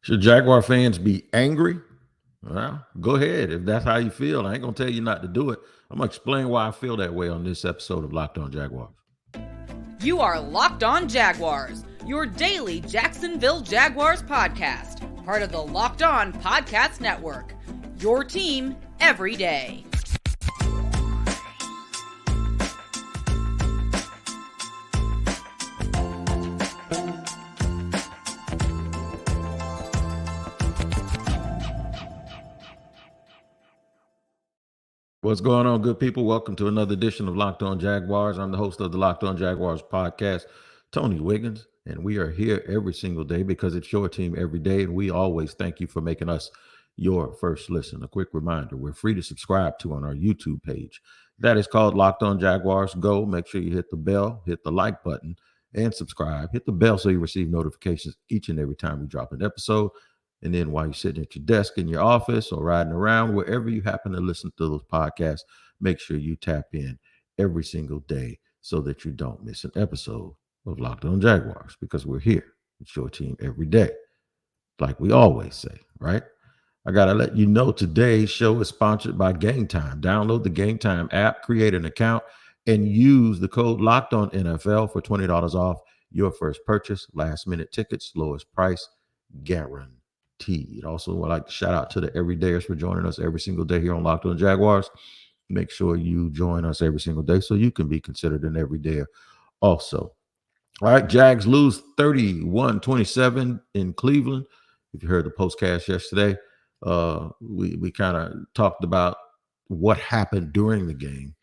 Should Jaguar fans be angry? Well, go ahead. If that's how you feel, I ain't going to tell you not to do it. I'm going to explain why I feel that way on this episode of Locked On Jaguars. You are Locked On Jaguars, your daily Jacksonville Jaguars podcast, part of the Locked On Podcast Network. Your team every day. What's going on, good people? Welcome to another edition of Locked On Jaguars. I'm the host of the Locked On Jaguars podcast, Tony Wiggins, and we are here every single day because it's your team every day, and we always thank you for making us your first listen. A quick reminder, we're free to subscribe to on our YouTube page. That is called Locked On Jaguars. Go, make sure you hit the bell, hit the like button, and subscribe. Hit the bell so you receive notifications each and every time we drop an episode. And then while you're sitting at your desk in your office or riding around, wherever you happen to listen to those podcasts, make sure you tap in every single day so that you don't miss an episode of Locked On Jaguars, because we're here. It's your team every day, like we always say, right? I got to let you know today's show is sponsored by Gametime. Download the Gametime app, create an account, and use the code Locked On NFL for $20 off your first purchase. Last minute tickets, lowest price guaranteed. Also, I'd like to shout out to the everydayers for joining us every single day here on Locked On Jaguars. Make sure you join us every single day so you can be considered an everydayer also. All right, Jags lose 31-27 in Cleveland. If you heard the postcast yesterday, we kind of talked about what happened during the game.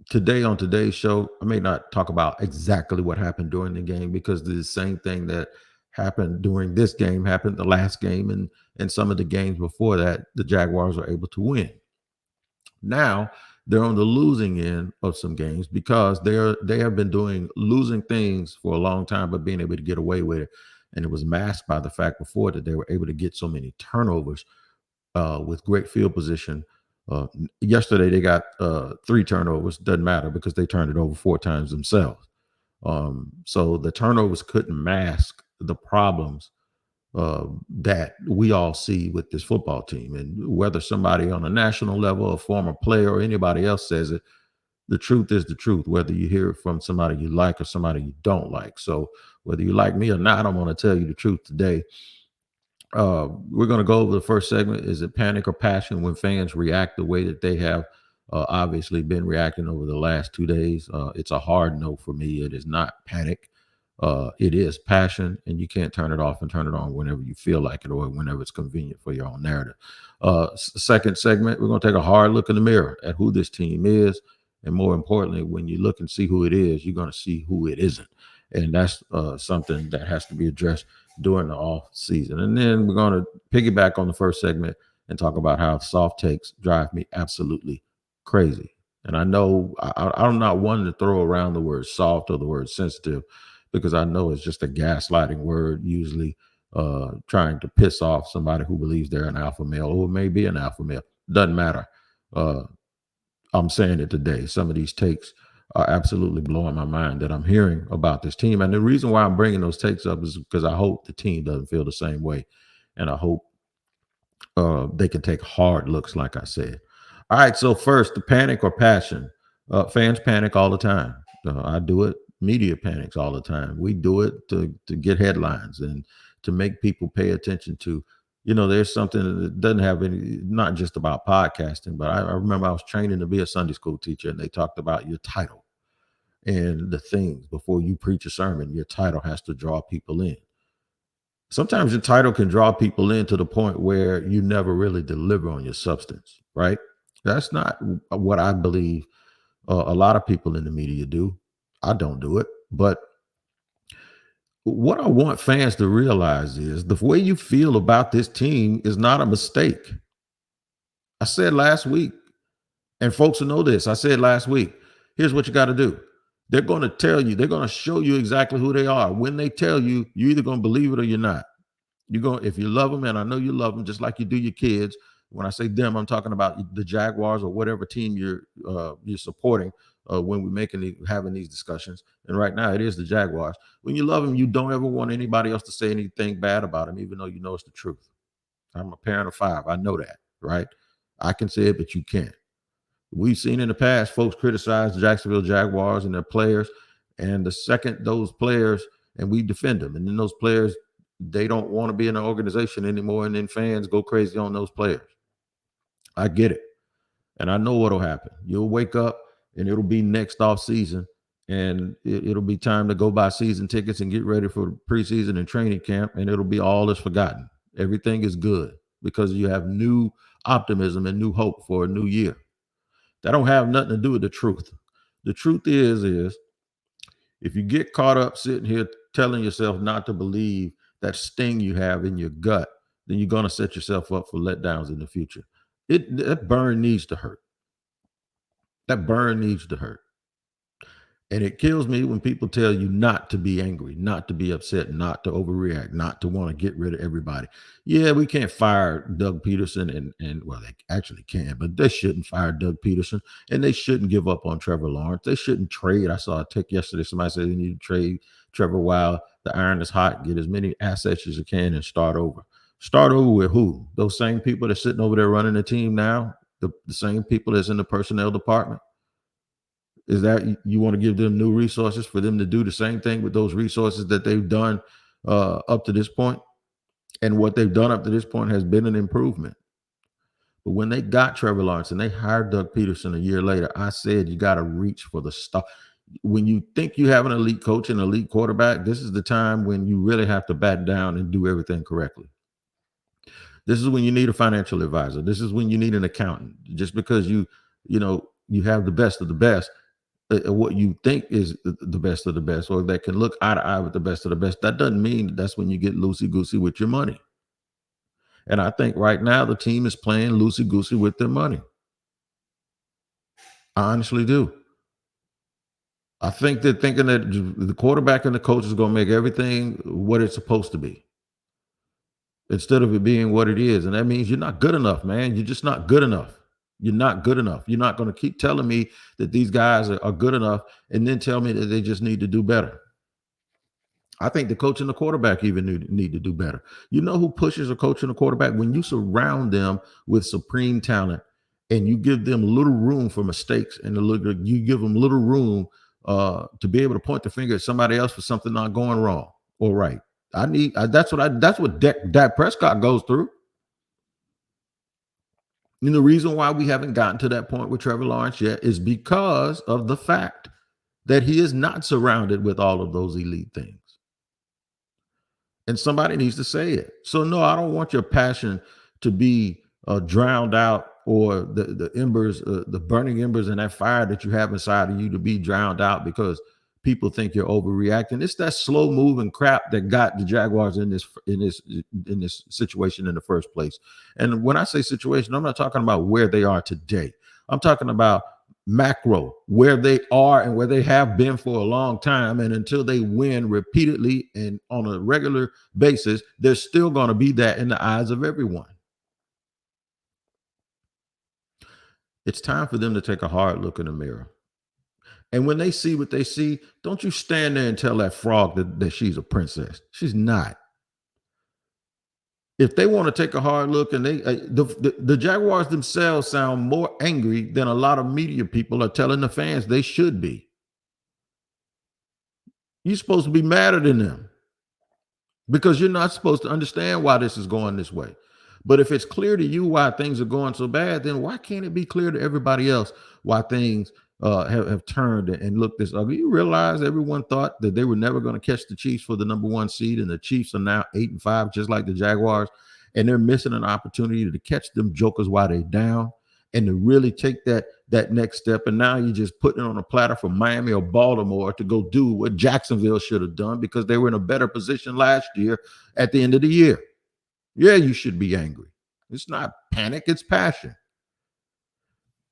Today on today's show, I may not talk about exactly what happened during the game, because the same thing that happened during this game happened the last game, and some of the games before that, the Jaguars were able to win. Now they're on the losing end of some games because they have been doing losing things for a long time, but being able to get away with it. And it was masked by the fact before that they were able to get so many turnovers with great field position. Yesterday they got 3 turnovers. Doesn't matter because they turned it over 4 times themselves. So the turnovers couldn't mask the problems that we all see with this football team. And whether somebody on a national level, a former player, or anybody else says it, the truth is the truth, whether you hear it from somebody you like or somebody you don't like. So whether you like me or not, I'm going to tell you the truth today. We're going to go over the first segment. Is it panic or passion when fans react the way that they have obviously been reacting over the last 2 days? It's a hard no for me. It is not panic. It is passion, and you can't turn it off and turn it on whenever you feel like it or whenever it's convenient for your own narrative. Second segment, we're going to take a hard look in the mirror at who this team is. And more importantly, when you look and see who it is, you're going to see who it isn't. And that's something that has to be addressed during the off season. And then we're going to piggyback on the first segment and talk about how soft takes drive me absolutely crazy. And I know I'm not one to throw around the word soft or the word sensitive, because I know it's just a gaslighting word, usually trying to piss off somebody who believes they're an alpha male, or maybe an alpha male. Doesn't matter. I'm saying it today. Some of these takes are absolutely blowing my mind that I'm hearing about this team. And the reason why I'm bringing those takes up is because I hope the team doesn't feel the same way. And I hope they can take hard looks, like I said. All right, so first, the panic or passion. Fans panic all the time. I do it. Media panics all the time. We do it to get headlines and to make people pay attention to, there's something that doesn't have any, not just about podcasting, but I remember I was training to be a Sunday school teacher, and they talked about your title and the things before you preach a sermon. Your title has to draw people in. Sometimes your title can draw people in to the point where you never really deliver on your substance, right? That's not what I believe a lot of people in the media do. I don't do it. But what I want fans to realize is the way you feel about this team is not a mistake. I said last week, and folks will know this. I said last week, here's what you got to do. They're going to tell you, they're going to show you exactly who they are. When they tell you, you're either going to believe it or you're not. You're going, if you love them, and I know you love them just like you do your kids. When I say them, I'm talking about the Jaguars or whatever team you're supporting when we're having these discussions. And right now, it is the Jaguars. When you love them, you don't ever want anybody else to say anything bad about them, even though you know it's the truth. I'm a parent of 5. I know that, right? I can say it, but you can't. We've seen in the past folks criticize the Jacksonville Jaguars and their players, and the second those players, and we defend them, and then those players, they don't want to be in the organization anymore, and then fans go crazy on those players. I get it, and I know what'll happen. You'll wake up, and it'll be next off season, and it'll be time to go buy season tickets and get ready for preseason and training camp, and it'll be all is forgotten. Everything is good because you have new optimism and new hope for a new year. That don't have nothing to do with the truth. The truth is if you get caught up sitting here telling yourself not to believe that sting you have in your gut, then you're going to set yourself up for letdowns in the future. That burn needs to hurt. That burn needs to hurt. And it kills me when people tell you not to be angry, not to be upset, not to overreact, not to want to get rid of everybody. Yeah, we can't fire Doug Peterson, and well, they actually can, but they shouldn't fire Doug Peterson, and they shouldn't give up on Trevor Lawrence. They shouldn't trade. I saw a tick yesterday. Somebody said they need to trade Trevor while the iron is hot, get as many assets as you can, and start over. Start over with who? Those same people that's sitting over there running the team now, the same people that's in the personnel department. Is that you want to give them new resources for them to do the same thing with those resources that they've done up to this point? And what they've done up to this point has been an improvement. But when they got Trevor Lawrence and they hired Doug Peterson a year later, I said you got to reach for the stuff. When you think you have an elite coach and elite quarterback, this is the time when you really have to bat down and do everything correctly. This is when you need a financial advisor. This is when you need an accountant. Just because you have the best of the best, what you think is the best of the best, or that can look eye to eye with the best of the best, that doesn't mean that's when you get loosey-goosey with your money. And I think right now the team is playing loosey-goosey with their money. I honestly do. I think they're thinking that the quarterback and the coach is going to make everything what it's supposed to be, instead of it being what it is. And that means you're not good enough, man. You're just not good enough. You're not good enough. You're not going to keep telling me that these guys are good enough and then tell me that they just need to do better. I think the coach and the quarterback even need to do better. You know who pushes a coach and a quarterback? When you surround them with supreme talent and you give them little room for mistakes, and you give them little room to be able to point the finger at somebody else for something not going wrong or right. That's what Dak Prescott goes through. And the reason why we haven't gotten to that point with Trevor Lawrence yet is because of the fact that he is not surrounded with all of those elite things. And somebody needs to say it. So no, I don't want your passion to be drowned out, or the embers, the burning embers and that fire that you have inside of you to be drowned out because people think you're overreacting. It's that slow moving crap that got the Jaguars in this situation in the first place. And when I say situation, I'm not talking about where they are today. I'm talking about macro, where they are and where they have been for a long time. And until they win repeatedly and on a regular basis, they're still going to be that in the eyes of everyone. It's time for them to take a hard look in the mirror. And when they see what they see, don't you stand there and tell that frog that she's a princess. She's not. If they want to take a hard look, and the Jaguars themselves sound more angry than a lot of media people are telling the fans they should be. You're supposed to be madder than them because you're not supposed to understand why this is going this way. But if it's clear to you why things are going so bad, then why can't it be clear to everybody else why things have turned and looked this ugly? You realize everyone thought that they were never going to catch the Chiefs for the number 1 seed, and the Chiefs are now 8-5, just like the Jaguars, and they're missing an opportunity to catch them jokers while they're down and to really take that next step. And now you're just putting it on a platter for Miami or Baltimore to go do what Jacksonville should have done because they were in a better position last year at the end of the year. Yeah, you should be angry. It's not panic, it's passion.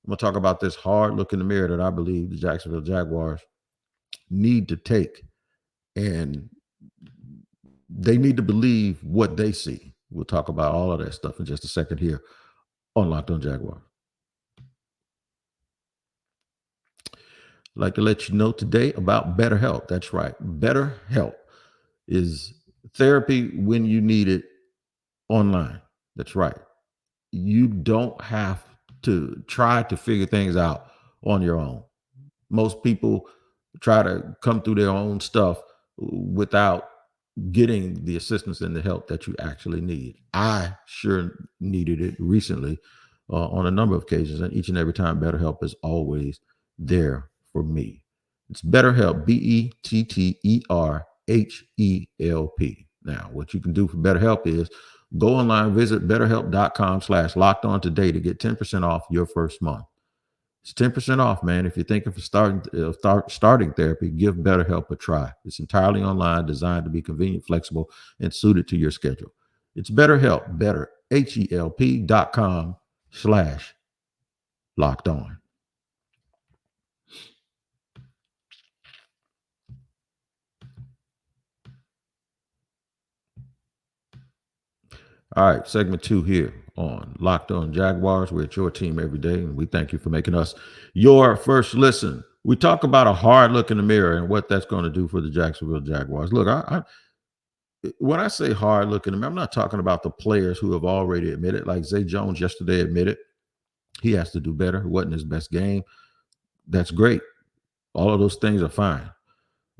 I'm going to talk about this hard look in the mirror that I believe the Jacksonville Jaguars need to take. And they need to believe what they see. We'll talk about all of that stuff in just a second here on Locked On Jaguars. I'd like to let you know today about BetterHelp. That's right. BetterHelp is therapy when you need it online. That's right. You don't have to try to figure things out on your own. Most people try to come through their own stuff without getting the assistance and the help that you actually need. I sure needed it recently on a number of occasions, and each and every time, BetterHelp is always there for me. It's BetterHelp, BetterHelp. Now, what you can do for BetterHelp is go online, visit betterhelp.com/locked on today to get 10% off your first month. It's 10% off, man. If you're thinking for starting therapy, give BetterHelp a try. It's entirely online, designed to be convenient, flexible, and suited to your schedule. It's BetterHelp, HELP.com/locked on. All right, segment 2 here on Locked On Jaguars. We're at your team every day, and we thank you for making us your first listen. We talk about a hard look in the mirror and what that's going to do for the Jacksonville Jaguars. Look, when I say hard look in the mirror, I'm not talking about the players who have already admitted, like Zay Jones yesterday admitted he has to do better. It wasn't his best game. That's great. All of those things are fine.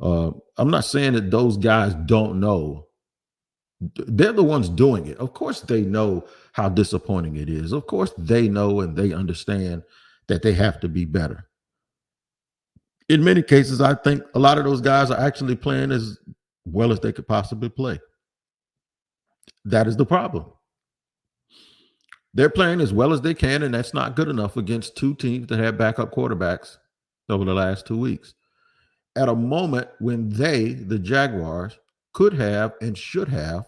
I'm not saying that those guys don't know. They're the ones doing it. Of course, they know how disappointing it is. Of course, they know and they understand that they have to be better. In many cases, I think a lot of those guys are actually playing as well as they could possibly play. That is the problem. They're playing as well as they can, and that's not good enough against two teams that have backup quarterbacks over the last 2 weeks. At a moment when they, the Jaguars, could have and should have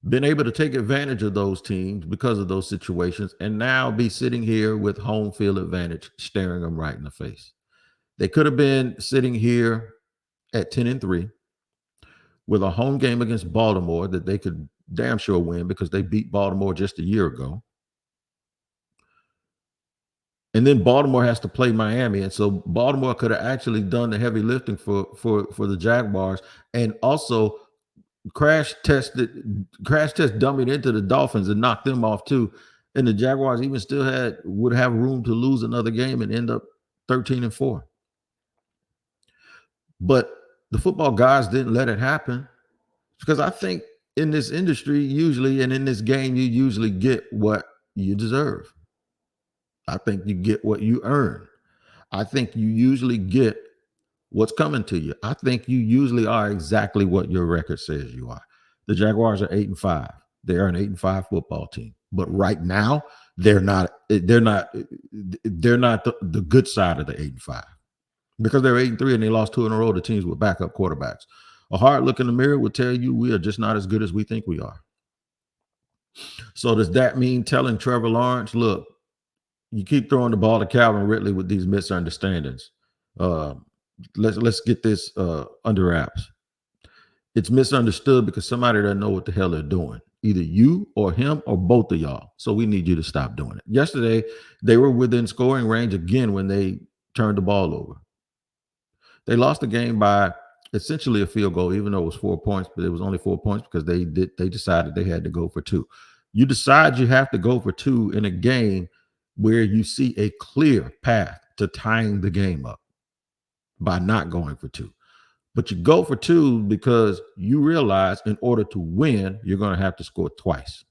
been able to take advantage of those teams because of those situations and now be sitting here with home field advantage staring them right in the face. They could have been sitting here at 10-3 with a home game against Baltimore that they could damn sure win because they beat Baltimore just a year ago. And then Baltimore has to play Miami. And so Baltimore could have actually done the heavy lifting for the Jaguars and also crash test dummied into the Dolphins and knocked them off too. And the Jaguars even still would have room to lose another game and end up 13-4. But the football guys didn't let it happen because I think in this industry, usually, and in this game, you usually get what you deserve. I think you get what you earn. I think you usually get what's coming to you. I think you usually are exactly what your record says you are. The Jaguars are 8-5. They are an 8-5 football team. But right now, they're not the good side of the 8-5 because they're 8-3 and they lost 2 in a row to teams with backup quarterbacks. A hard look in the mirror will tell you we are just not as good as we think we are. So does that mean telling Trevor Lawrence, look, you keep throwing the ball to Calvin Ridley with these misunderstandings? Let's get this under wraps. It's misunderstood because somebody doesn't know what the hell they're doing. Either you or him or both of y'all. So we need you to stop doing it. Yesterday, they were within scoring range again when they turned the ball over. They lost the game by essentially a field goal, even though it was 4 points, but it was only 4 points because they decided they had to go for 2. You decide you have to go for 2 in a game where you see a clear path to tying the game up by not going for 2. But you go for 2 because you realize in order to win, you're going to have to score twice.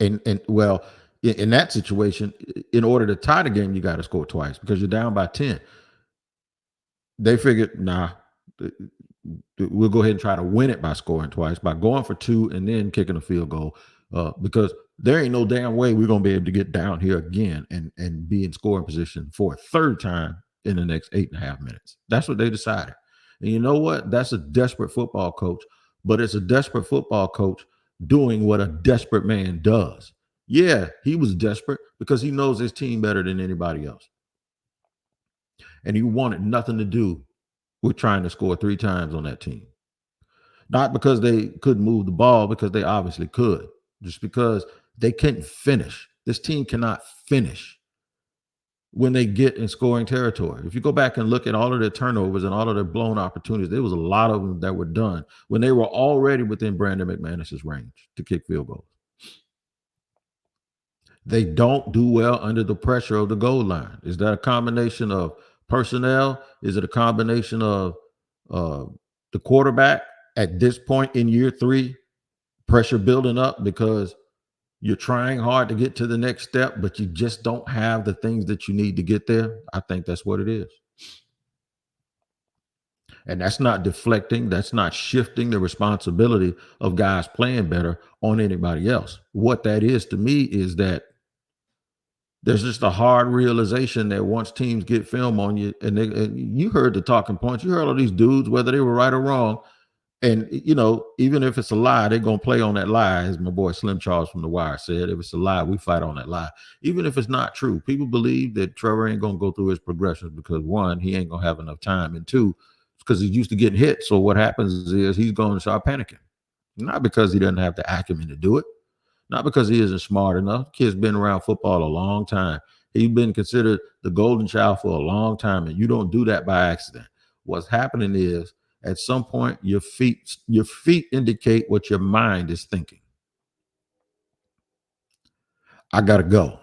And well, in that situation, in order to tie the game, you got to score twice because you're down by 10. They figured, nah, we'll go ahead and try to win it by scoring twice, by going for 2 and then kicking a field goal, because there ain't no damn way we're going to be able to get down here again and be in scoring position for a third time in the next 8.5 minutes. That's what they decided. And you know what? That's a desperate football coach, but it's a desperate football coach doing what a desperate man does. Yeah, he was desperate because he knows his team better than anybody else. And he wanted nothing to do with trying to score 3 times on that team. Not because they couldn't move the ball, because they obviously could, just because they couldn't finish. This team cannot finish when they get in scoring territory. If you go back and look at all of their turnovers and all of their blown opportunities, there was a lot of them that were done when they were already within Brandon McManus's range to kick field goals. They don't do well under the pressure of the goal line. Is that a combination of personnel? Is it a combination of the quarterback at this point in year 3, pressure building up because you're trying hard to get to the next step, but you just don't have the things that you need to get there? I think that's what it is. And that's not deflecting. That's not shifting the responsibility of guys playing better on anybody else. What that is to me is that there's just a hard realization that once teams get film on you, and you heard the talking points, you heard all these dudes, whether they were right or wrong, and even if it's a lie, they're gonna play on that lie, as my boy Slim Charles from The Wire said. If it's a lie, we fight on that lie. Even if it's not true, people believe that Trevor ain't gonna go through his progressions because, one, he ain't gonna have enough time, and two, because he's used to getting hit. So what happens is he's going to start panicking, not because he doesn't have the acumen to do it. Not because he isn't smart enough. Kid's been around football a long time. He's been considered the golden child for a long time, and you don't do that by accident. What's happening is at some point your feet indicate what your mind is thinking. I gotta go.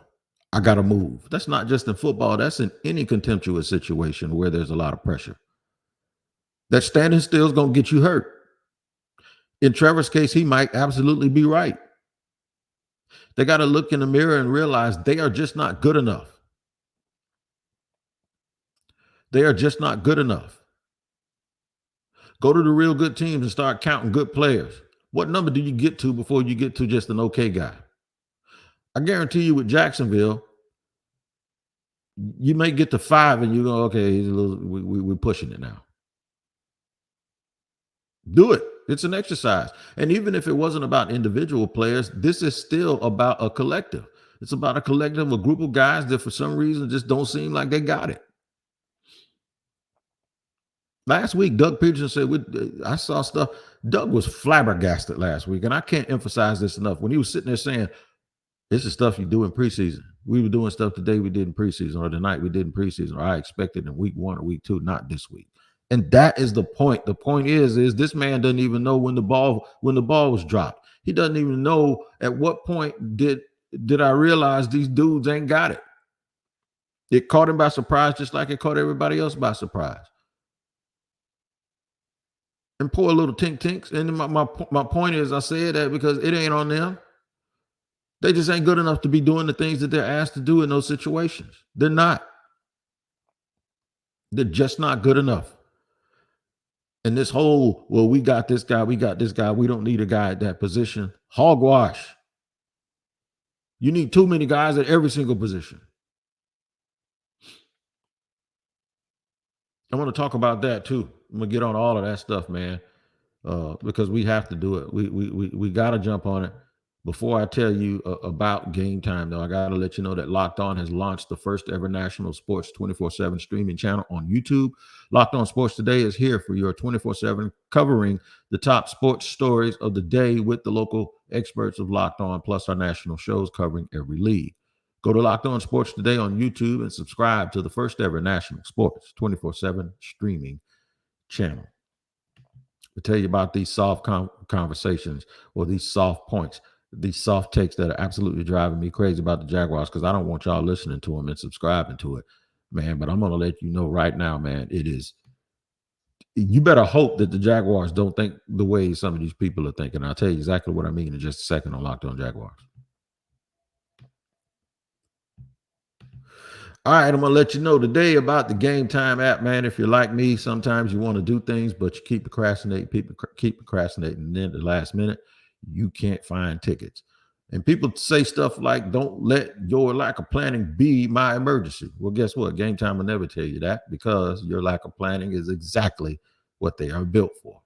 I gotta move. That's not just in football. That's in any contemptuous situation where there's a lot of pressure. That standing still is gonna get you hurt. In Trevor's case, he might absolutely be right. They got to look in the mirror and realize they are just not good enough. They are just not good enough. Go to the real good teams and start counting good players. What number do you get to before you get to just an okay guy? I guarantee you with Jacksonville, you may get to 5 and you go, okay, we're pushing it now. Do it. It's an exercise. And even if it wasn't about individual players, this is still about a collective. It's about a collective, a group of guys that for some reason just don't seem like they got it. Last week, Doug Peterson said, I saw stuff. Doug was flabbergasted last week, and I can't emphasize this enough. When he was sitting there saying, this is stuff you do in preseason. We were doing stuff today we did in preseason, or tonight we did in preseason, or I expected in week 1 or week 2, not this week. And that is the point. The point is this man doesn't even know when the ball was dropped. He doesn't even know at what point did I realize these dudes ain't got it. It caught him by surprise, just like it caught everybody else by surprise. And pour a little tinks. And my point is, I said that because it ain't on them. They just ain't good enough to be doing the things that they're asked to do in those situations. They're not. They're just not good enough. And this whole, well, we got this guy, we don't need a guy at that position. Hogwash. You need too many guys at every single position. I want to talk about that too. I'm gonna get on all of that stuff, man, because we have to do it. We got to jump on it. Before I tell you about Game Time, though, I got to let you know that Locked On has launched the first ever national sports 24/7 streaming channel on YouTube. Locked On Sports Today is here for your 24/7 covering the top sports stories of the day with the local experts of Locked On, plus our national shows covering every league. Go to Locked On Sports Today on YouTube and subscribe to the first ever national sports 24/7 streaming channel. I'll tell you about these soft conversations or these soft points, these soft takes that are absolutely driving me crazy about the Jaguars, because I don't want y'all listening to them and subscribing to it, man. But I'm going to let you know right now, man, you better hope that the Jaguars don't think the way some of these people are thinking. I'll tell you exactly what I mean in just a second on Locked On Jaguars. All right, I'm going to let you know today about the Game Time app, man. If you're like me, sometimes you want to do things, but you keep procrastinating, and then at the last minute, you can't find tickets. And people say stuff like, don't let your lack of planning be my emergency. Well, guess what? Game Time will never tell you that, because your lack of planning is exactly what they are built for,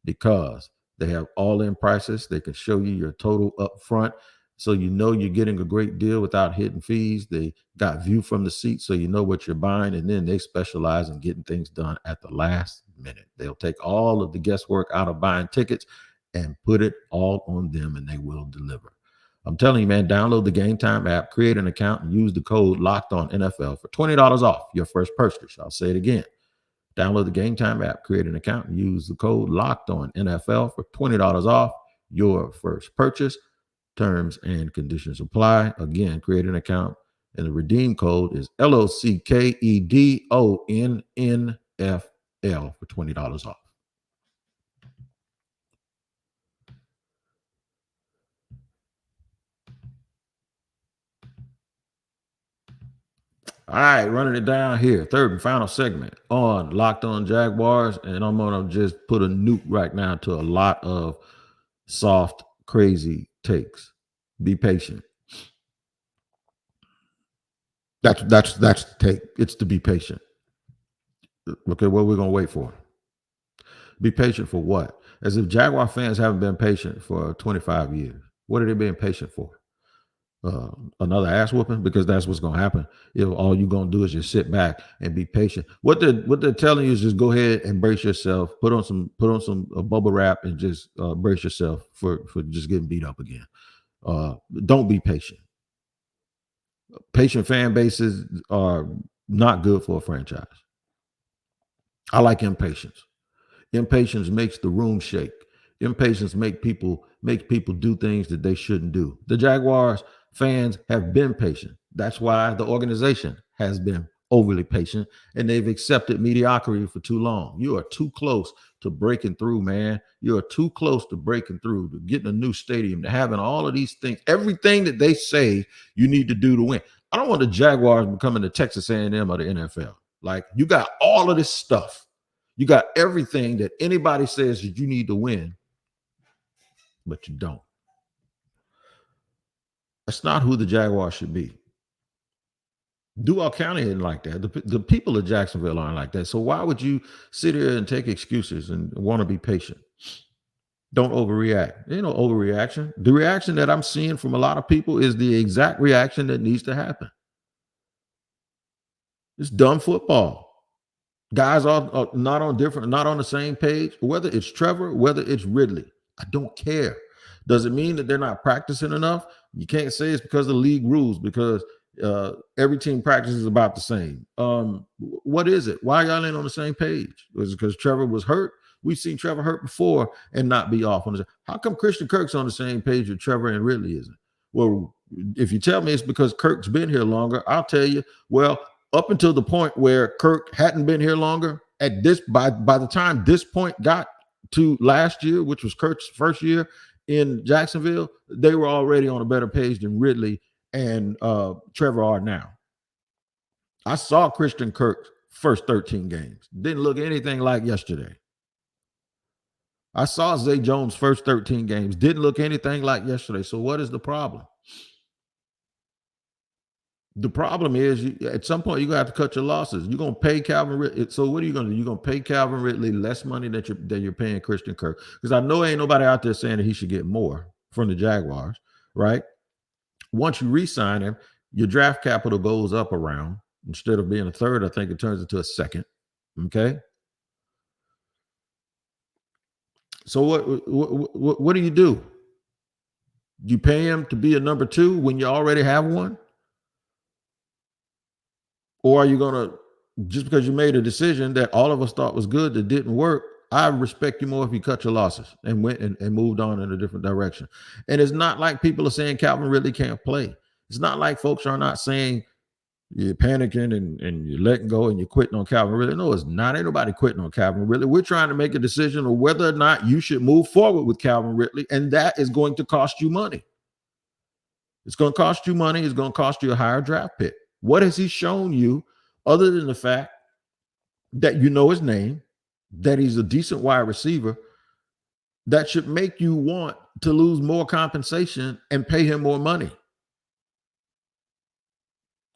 because they have all-in prices. They can show you your total up front, so you know you're getting a great deal without hidden fees. They got view from the seat, so you know what you're buying. And then they specialize in getting things done at the last minute. They'll take all of the guesswork out of buying tickets and put it all on them, and they will deliver. I'm telling you, man, download the Gametime app, create an account, and use the code LOCKEDONNFL for $20 off your first purchase. I'll say it again. Download the Gametime app, create an account, and use the code LOCKEDONNFL for $20 off your first purchase. Terms and conditions apply. Again, create an account, and the redeem code is LOCKEDONNFL for $20 off. All right, running it down here. Third and final segment on Locked On Jaguars. And I'm going to just put a nuke right now to a lot of soft, crazy takes. Be patient. That's the take. It's to be patient. Okay, what we're going to wait for? Be patient for what? As if Jaguar fans haven't been patient for 25 years. What are they being patient for? Another ass whooping, because that's what's going to happen if all you're going to do is just sit back and be patient. What they're telling you is just go ahead and brace yourself, put on some bubble wrap, and just brace yourself for just getting beat up again. Don't be patient. Patient fan bases are not good for a franchise. I like impatience. Impatience makes the room shake. Impatience makes people do things that they shouldn't do. The Jaguars fans have been patient. That's why the organization has been overly patient, and they've accepted mediocrity for too long. You are too close to breaking through, man. You are too close to breaking through, to getting a new stadium, to having all of these things, everything that they say you need to do to win. I don't want the Jaguars becoming the Texas A&M of the NFL. Like, you got all of this stuff. You got everything that anybody says that you need to win, but you don't. That's not who the Jaguars should be. Duval County isn't like that. The people of Jacksonville aren't like that. So why would you sit here and take excuses and want to be patient? Don't overreact. There ain't no overreaction. The reaction that I'm seeing from a lot of people is the exact reaction that needs to happen. It's dumb football. Guys are not on the same page. Whether it's Trevor, whether it's Ridley, I don't care. Does it mean that they're not practicing enough? You can't say it's because of the league rules, because every team practices about the same. What is it? Why y'all ain't on the same page? Was it because Trevor was hurt? We've seen Trevor hurt before and not be off on the same. How come Christian Kirk's on the same page with Trevor and Ridley isn't? Well, if you tell me it's because Kirk's been here longer, I'll tell you, well, up until the point where Kirk hadn't been here longer, at this by the time this point got to last year, which was Kirk's first year in Jacksonville, they were already on a better page than Ridley and Trevor are now. I saw Christian Kirk's first 13 games. Didn't look anything like yesterday. I saw Zay Jones' first 13 games. Didn't look anything like yesterday. So what is the problem? The problem is at some point you're going to have to cut your losses. You're going to pay Calvin Ridley. So what are you going to do? You're going to pay Calvin Ridley less money that you're paying Christian Kirk. Because I know ain't nobody out there saying that he should get more from the Jaguars, right? Once you re-sign him, your draft capital goes up around. Instead of being a third, I think it turns into a second. Okay? So what do you do? You pay him to be a number two when you already have one? Or are you going to, just because you made a decision that all of us thought was good that didn't work, I respect you more if you cut your losses and went and moved on in a different direction. And it's not like people are saying Calvin Ridley can't play. It's not like folks are not saying you're panicking and you're letting go and you're quitting on Calvin Ridley. No, it's not. Ain't nobody quitting on Calvin Ridley. We're trying to make a decision of whether or not you should move forward with Calvin Ridley, and that is going to cost you money. It's going to cost you money. It's going to cost you a higher draft pick. What has he shown you other than the fact that you know his name, that he's a decent wide receiver, that should make you want to lose more compensation and pay him more money?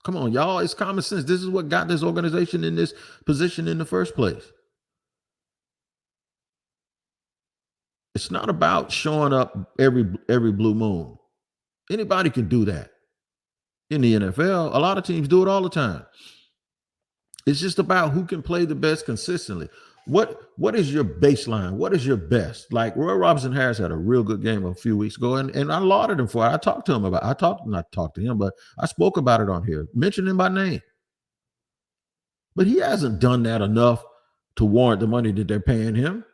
Come on, y'all. It's common sense. This is what got this organization in this position in the first place. It's not about showing up every blue moon. Anybody can do that. In the NFL, a lot of teams do it all the time. It's just about who can play the best consistently. What is your baseline? What is your best? Like Roy Robinson Harris had a real good game a few weeks ago, and I lauded him for it. I talked to him about. Not talked to him, but I spoke about it on here, mentioned him by name. But he hasn't done that enough to warrant the money that they're paying him.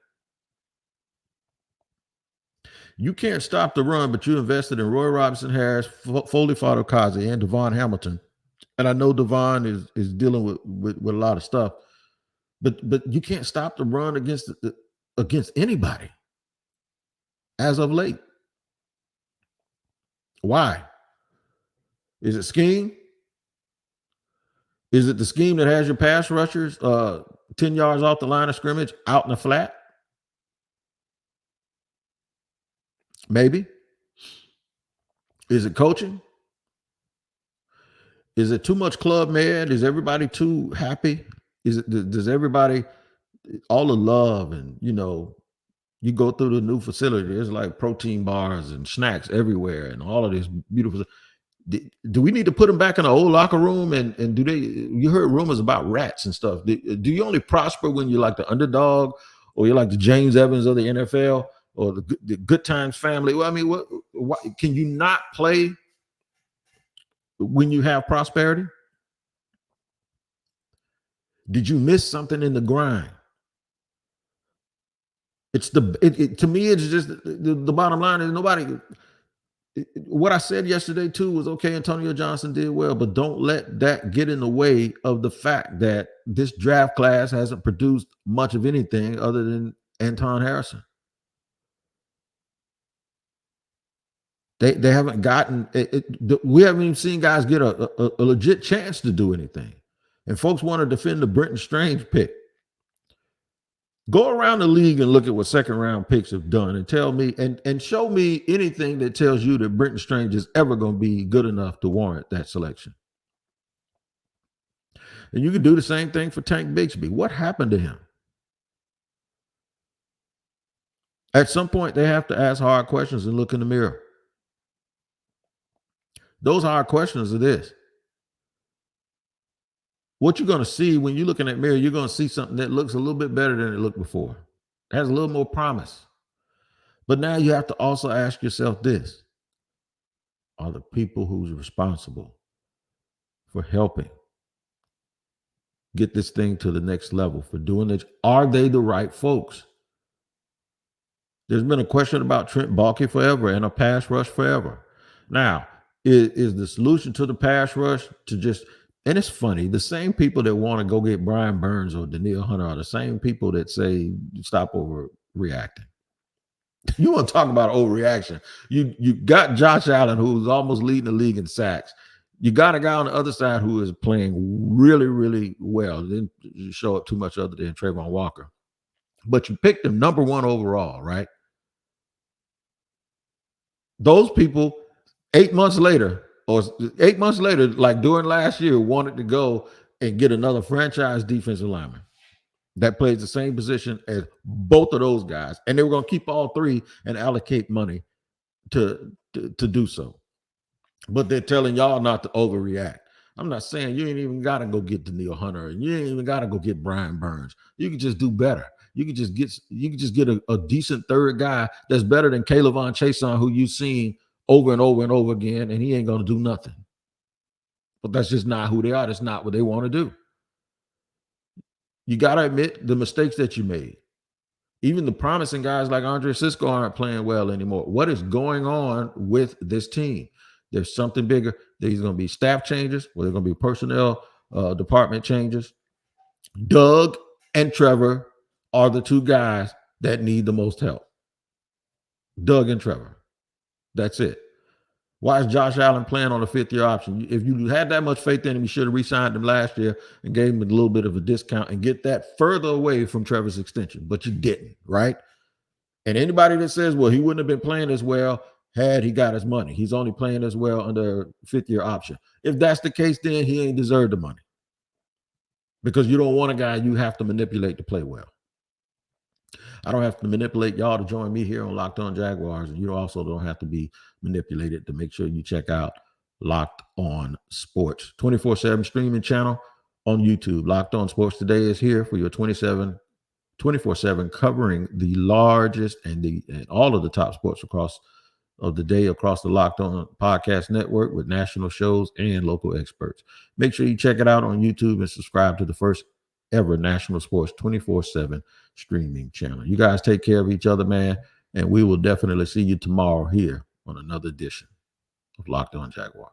You can't stop the run, but you invested in Roy Robinson Harris, Foley Fadokazi, and Devon Hamilton. And I know Devon is dealing with a lot of stuff, but you can't stop the run against anybody as of late. Why? Is it scheme? Is it the scheme that has your pass rushers 10 yards off the line of scrimmage out in the flat? Maybe. Is it coaching? Is it too much club med? Is everybody too happy? Does everybody, all the love and, you go through the new facility, there's like protein bars and snacks everywhere and all of this beautiful. Do we need to put them back in the old locker room? And you heard rumors about rats and stuff. Do you only prosper when you're like the underdog, or you're like the James Evans of the NFL, or the Good Times family? Well, I mean, what can you not play when you have prosperity? Did you miss something in the grind? It's to me, it's just the bottom line is nobody. What I said yesterday too was, okay, Antonio Johnson did well, but don't let that get in the way of the fact that this draft class hasn't produced much of anything other than Anton Harrison. They haven't gotten we haven't even seen guys get a legit chance to do anything. And folks want to defend the Brenton Strange pick. Go around the league and look at what second round picks have done and tell me and show me anything that tells you that Brenton Strange is ever going to be good enough to warrant that selection. And you can do the same thing for Tank Bigsby. What happened to him? At some point, they have to ask hard questions and look in the mirror. Those hard questions are this. What you're going to see when you're looking at mirror, you're going to see something that looks a little bit better than it looked before. It has a little more promise. But now you have to also ask yourself this. Are the people who's responsible for helping get this thing to the next level, for doing this, are they the right folks? There's been a question about Trent Baalke forever and a pass rush forever. Now, is the solution to the pass rush to just, and it's funny, the same people that want to go get Brian Burns or Danielle Hunter are the same people that say stop overreacting. You want to talk about overreaction? You got Josh Allen, who's almost leading the league in sacks. You got a guy on the other side who is playing really, really well. Didn't show up too much other than Trayvon Walker. But you picked him number 1 overall, right? Those people 8 months later, like during last year, wanted to go and get another franchise defensive lineman that plays the same position as both of those guys. And they were going to keep all 3 and allocate money to do so. But they're telling y'all not to overreact. I'm not saying you ain't even got to go get Danielle Hunter, and you ain't even got to go get Brian Burns. You can just do better. You can just get a decent third guy that's better than Kayvon Chason, who you've seen over and over and over again, and he ain't going to do nothing. But that's just not who they are. That's not what they want to do. You got to admit the mistakes that you made. Even the promising guys like Andre Sisco aren't playing well anymore. What is going on with this team? There's something bigger. There's going to be staff changes, or there's going to be personnel department changes. Doug and Trevor are the 2 guys that need the most help. Doug and Trevor. That's it. Why is Josh Allen playing on a 5th-year option? If you had that much faith in him, you should have re-signed him last year and gave him a little bit of a discount and get that further away from Trevor's extension. But you didn't, right? And anybody that says, well, he wouldn't have been playing as well had he got his money. He's only playing as well under a 5th-year option. If that's the case, then he ain't deserved the money. Because you don't want a guy you have to manipulate to play well. I don't have to manipulate y'all to join me here on Locked On Jaguars, and you also don't have to be manipulated to make sure you check out Locked On Sports 24/7 streaming channel on YouTube. Locked On Sports Today is here for your 24/7 24/7, covering the largest and all of the top sports across of the day across the Locked On Podcast Network with national shows and local experts. Make sure you check it out on YouTube and subscribe to the first ever national sports 24/7 streaming channel. You guys take care of each other, man, and we will definitely see you tomorrow here on another edition of Locked On Jaguars.